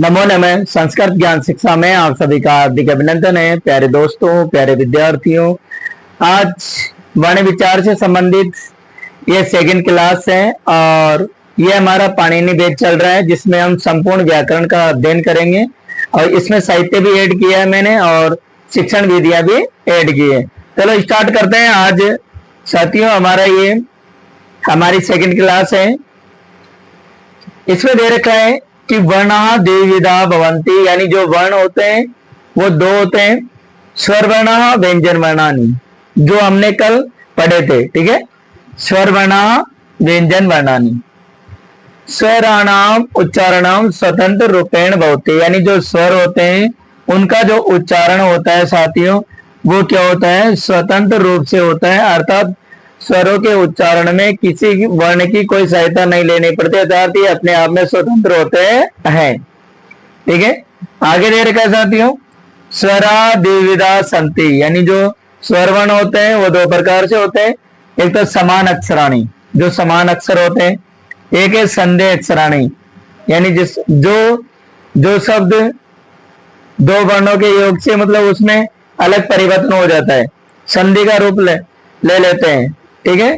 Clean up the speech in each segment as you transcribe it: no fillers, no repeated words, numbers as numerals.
नमो नमः। संस्कृत ज्ञान शिक्षा में आप सभी का हार्दिक अभिनंदन है। प्यारे दोस्तों, प्यारे विद्यार्थियों, आज वर्ण विचार से संबंधित ये सेकंड क्लास है और ये हमारा पाणिनि बैच चल रहा है जिसमें हम संपूर्ण व्याकरण का अध्ययन करेंगे और इसमें साहित्य भी ऐड किया है मैंने और शिक्षण विधियां भी ऐड की है। चलो स्टार्ट करते हैं। आज साथियों हमारी सेकंड क्लास है। इसमें दे रखा है कि वर्णा द्विविधा भवन्ति, यानी जो वर्ण होते हैं वो दो होते हैं, स्वर वर्णा व्यंजन वर्णानी, जो हमने कल पढ़े थे। ठीक है, स्वर वर्णा व्यंजन वर्णानी। स्वराणाम उच्चारणम स्वतंत्र रूपेण भवति, यानी जो स्वर होते हैं उनका जो उच्चारण होता है साथियों वो क्या होता है, स्वतंत्र रूप से होता है, अर्थात स्वरों के उच्चारण में किसी वर्ण की कोई सहायता नहीं लेनी पड़ती, अर्थात ये अपने आप में स्वतंत्र होते हैं। ठीक है, आगे दे रखा है साथियों, स्वरा द्विविधा संति, यानी जो स्वर वर्ण होते हैं वो दो प्रकार से होते हैं। एक तो समान अक्षराणी, जो समान अक्षर होते हैं, एक है संधि अक्षराणी, यानी जो शब्द दो वर्णों के योग से मतलब उसमें अलग परिवर्तन हो जाता है, संधि का रूप ले लेते हैं। ठीक है,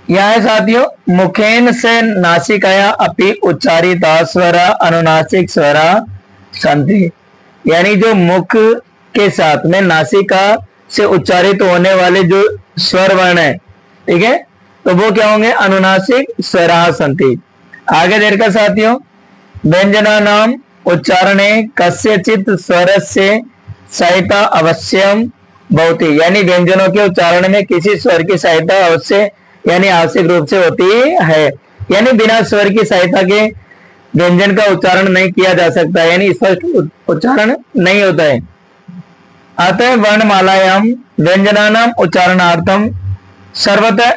यह है साथियों, मुखेन से नासिकाया अपि उच्चारिता स्वरा अनुनासिक स्वरा संधि, यानी जो मुख के साथ में नासिका से उच्चारित होने वाले जो स्वर वर्ण है, ठीक है, तो वो क्या होंगे, अनुनासिक स्वरा संधि। आगे देर का साथियों, व्यंजना नाम उच्चारणे कस्यचित स्वरस्य सहायता अवश्यम भवति, यानी व्यंजनों के उच्चारण में किसी स्वर की सहायता अवश्य यानी आवश्यक रूप से होती है, यानी बिना स्वर की सहायता के व्यंजन का उच्चारण नहीं किया जा सकता, यानी स्पष्ट उच्चारण नहीं होता है। अतः वर्णमालायाम व्यंजनानाम उच्चारणार्थम सर्वतः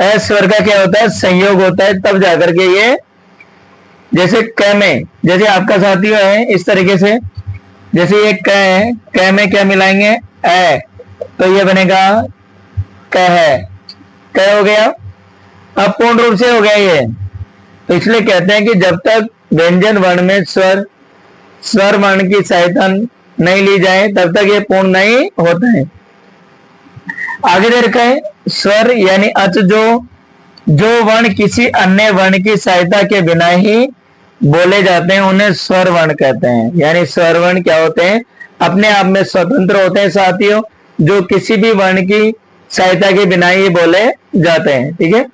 अस्वर का क्या होता है, संयोग होता है, तब जाकर के ये जैसे क में, जैसे आपका साथियों है इस तरीके से, जैसे ये क है, क में क्या मिलाएंगे, ए, तो ये बनेगा क है, क हो गया। अब पूर्ण रूप से हो गया ये, तो इसलिए कहते हैं कि जब तक व्यंजन वर्ण में स्वर वर्ण की सहायता नहीं ली जाए तब तक ये पूर्ण नहीं होता है। आगे दे रखा है, स्वर यानी अच, जो वर्ण किसी अन्य वर्ण की सहायता के बिना ही बोले जाते हैं उन्हें स्वर वर्ण कहते हैं, यानी स्वर वर्ण क्या होते हैं, अपने आप में स्वतंत्र होते हैं साथियों, जो किसी भी वर्ण की सहायता के बिना ही बोले जाते हैं। ठीक है,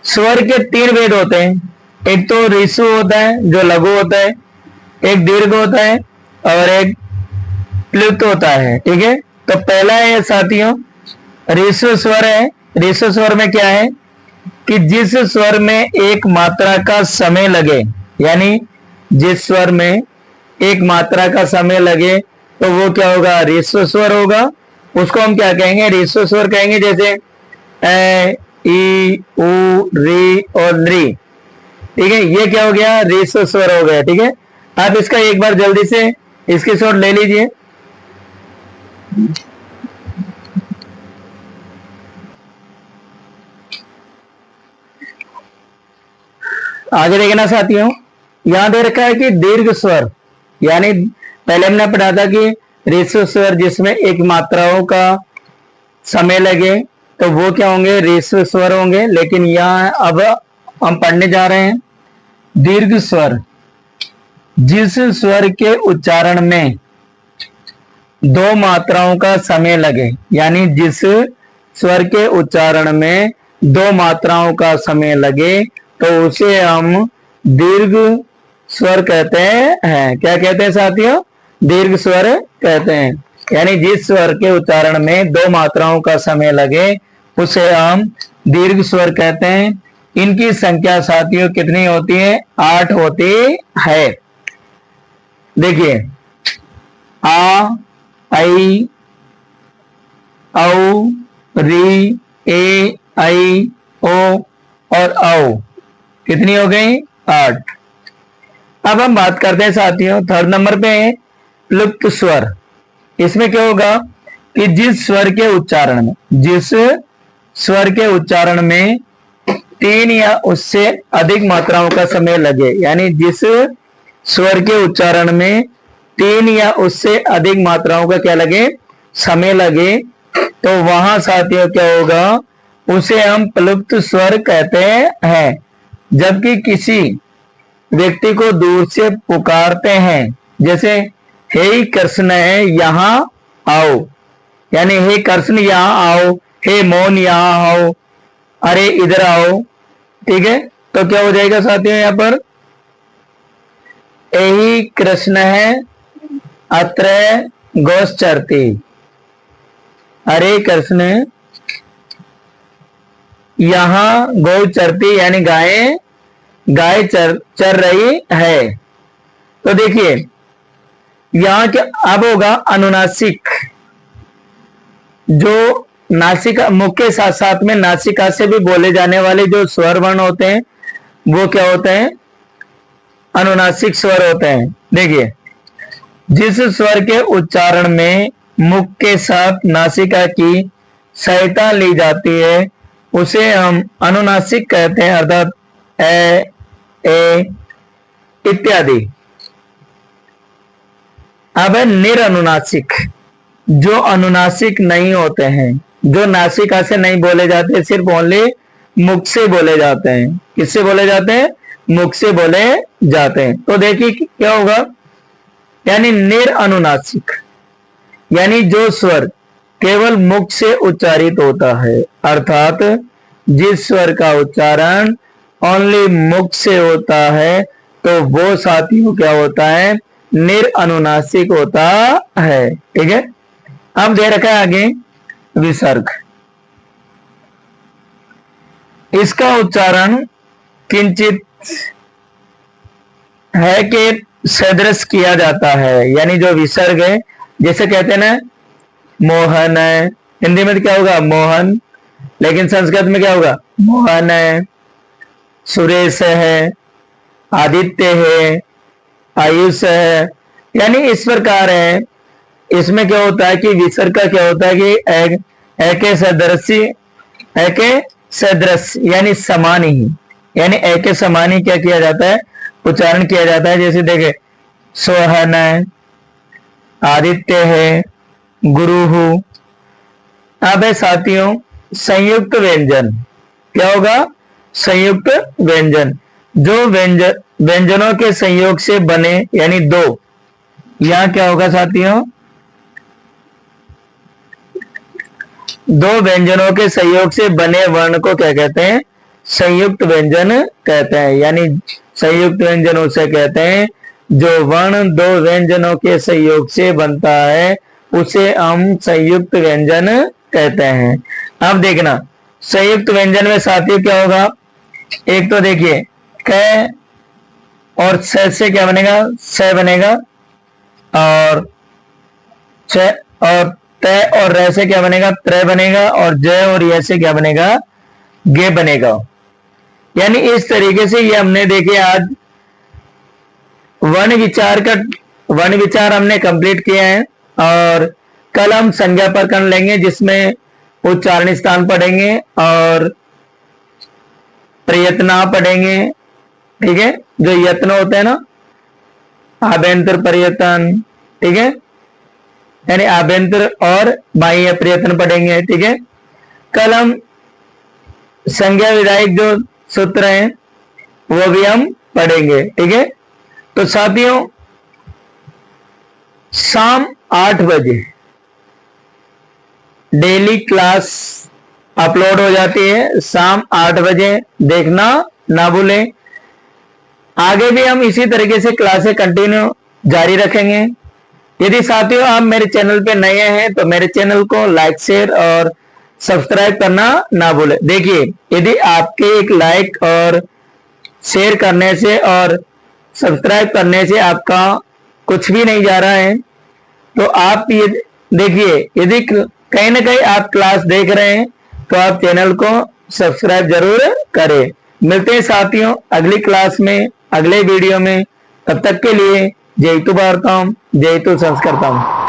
स्वर के तीन भेद होते हैं, एक तो ऋसु होता है जो लघु होता है, एक दीर्घ होता है और एक प्लुत होता है। ठीक है, तो पहला है साथियों ऋसु स्वर है। ऋसु स्वर में क्या है कि जिस स्वर में एक मात्रा का समय लगे, यानी जिस स्वर में एक मात्रा का समय लगे तो वो क्या होगा, ऋस्व स्वर होगा, उसको हम क्या कहेंगे, ऋस्व स्वर कहेंगे। जैसे ए, ई, उ, री और नृ, ठीक है, ये क्या हो गया, ऋस्व स्वर हो गया। ठीक है, आप इसका एक बार जल्दी से इसकी स्वर ले लीजिए। आगे देखना साथियों, यहां दे रखा है कि दीर्घ स्वर, यानी पहले हमने पढ़ा था कि ऋस्व स्वर जिसमें एक मात्राओं का समय लगे तो वो क्या होंगे, ऋस्व स्वर होंगे, लेकिन यहाँ अब हम पढ़ने जा रहे हैं दीर्घ स्वर, जिस स्वर के उच्चारण में दो मात्राओं का समय लगे, यानी जिस स्वर के उच्चारण में दो मात्राओं का समय लगे तो उसे हम दीर्घ स्वर कहते हैं। क्या कहते हैं साथियों, दीर्घ स्वर कहते हैं, यानी जिस स्वर के उच्चारण में दो मात्राओं का समय लगे उसे हम दीर्घ स्वर कहते हैं। इनकी संख्या साथियों कितनी होती है, 8 होती है। देखिए, आ, आई, औ, री, ए, आई, ओ और औ, कितनी हो गई, 8। अब हम बात करते हैं साथियों थर्ड नंबर पे प्लुप्त स्वर। इसमें क्या होगा कि जिस स्वर के उच्चारण में 3 या उससे अधिक मात्राओं का समय लगे, यानी जिस स्वर के उच्चारण में 3 या उससे अधिक मात्राओं का क्या लगे, समय लगे, तो वहां साथियों क्या होगा, उसे हम प्लुप्त स्वर कहते हैं। जबकि किसी व्यक्ति को दूर से पुकारते हैं, जैसे हे कृष्ण है यहाँ आओ, यानी हे कृष्ण यहाँ आओ, हे मोहन यहाँ आओ, अरे इधर आओ, ठीक है, तो क्या हो जाएगा साथियों यहां पर, यही कृष्ण है अत्र गोश्चरती, अरे कृष्ण यहां गौ चरती, यानी गाय चर रही है। तो देखिए यहां क्या अब होगा अनुनासिक, जो नासिका मुख के साथ साथ में नासिका से भी बोले जाने वाले जो स्वर वर्ण होते हैं वो क्या होते हैं, अनुनासिक स्वर होते हैं। देखिए जिस स्वर के उच्चारण में मुख के साथ नासिका की सहायता ली जाती है उसे हम अनुनासिक कहते हैं, अर्थात ए इत्यादि। अब है निरनुनासिक, जो अनुनासिक नहीं होते हैं, जो नासिका से नहीं बोले जाते, सिर्फ ओनली मुख से बोले जाते हैं। किससे बोले जाते हैं, मुख से बोले जाते हैं। तो देखिए क्या होगा, यानी निरअनुनासिक, यानी जो स्वर केवल मुख से उच्चारित होता है, अर्थात जिस स्वर का उच्चारण ओनली मुख से होता है तो वो साथियों क्या होता है, निरअनुनासिक होता है। ठीक है, अब दे रखा है आगे विसर्ग। इसका उच्चारण किंचित है कि सदृश किया जाता है, यानी जो विसर्ग है, जैसे कहते हैं ना मोहन है, हिंदी में क्या होगा मोहन, लेकिन संस्कृत में क्या होगा मोहन है, सुरेश है, आदित्य है, आयुष है, यानी इस प्रकार है। इसमें क्या होता है कि विसर्ग का क्या होता है कि एके सदृश यानी समान ही, यानी एके समान ही क्या किया जाता है, उच्चारण किया जाता है। जैसे देखे सोहन है, आदित्य है, गुरु हूं। अब है साथियों संयुक्त व्यंजन, क्या होगा, संयुक्त व्यंजन, जो व्यंजनों के संयोग से बने, यानी दो, यहां क्या होगा साथियों, दो व्यंजनों के संयोग से बने वर्ण को क्या कहते हैं, संयुक्त व्यंजन कहते हैं। यानी संयुक्त व्यंजन उसे कहते हैं जो वर्ण दो व्यंजनों के संयोग से बनता है, उसे हम संयुक्त व्यंजन कहते हैं। अब देखना संयुक्त व्यंजन में साथियों क्या होगा, एक तो देखिए क और स से क्या बनेगा, स बनेगा, और छ और त और र से क्या बनेगा, त्र बनेगा, और ज और य से क्या बनेगा, गे बनेगा। यानी इस तरीके से ये हमने देखे आज वर्ण विचार हमने कंप्लीट किया है, और कल हम संज्ञा प्रकरण लेंगे जिसमें उच्चारण स्थान पढ़ेंगे और प्रयत्न पढ़ेंगे। ठीक है, जो यत्न होते हैं ना, आभ्यंतर प्रयत्न, ठीक है, यानी आभ्यंतर और बाह्य प्रयत्न पढ़ेंगे। ठीक है, कल हम संज्ञा विधायक जो सूत्र हैं वो भी हम पढ़ेंगे। ठीक है, तो साथियों शाम 8 बजे डेली क्लास अपलोड हो जाती है, शाम 8 बजे देखना ना भूलें। आगे भी हम इसी तरीके से क्लासें कंटिन्यू जारी रखेंगे। यदि साथियों आप मेरे चैनल पे नए हैं तो मेरे चैनल को लाइक शेयर और सब्सक्राइब करना ना भूलें। देखिए यदि आपके एक लाइक और शेयर करने से और सब्सक्राइब करने से आपका कुछ भी नहीं जा रहा है, तो आप ये देखिए यदि कहीं ना कहीं आप क्लास देख रहे हैं तो आप चैनल को सब्सक्राइब जरूर करें। मिलते हैं साथियों अगली क्लास में, अगले वीडियो में। तब तक के लिए जय तु भारतम, जय तु संस्कृतम।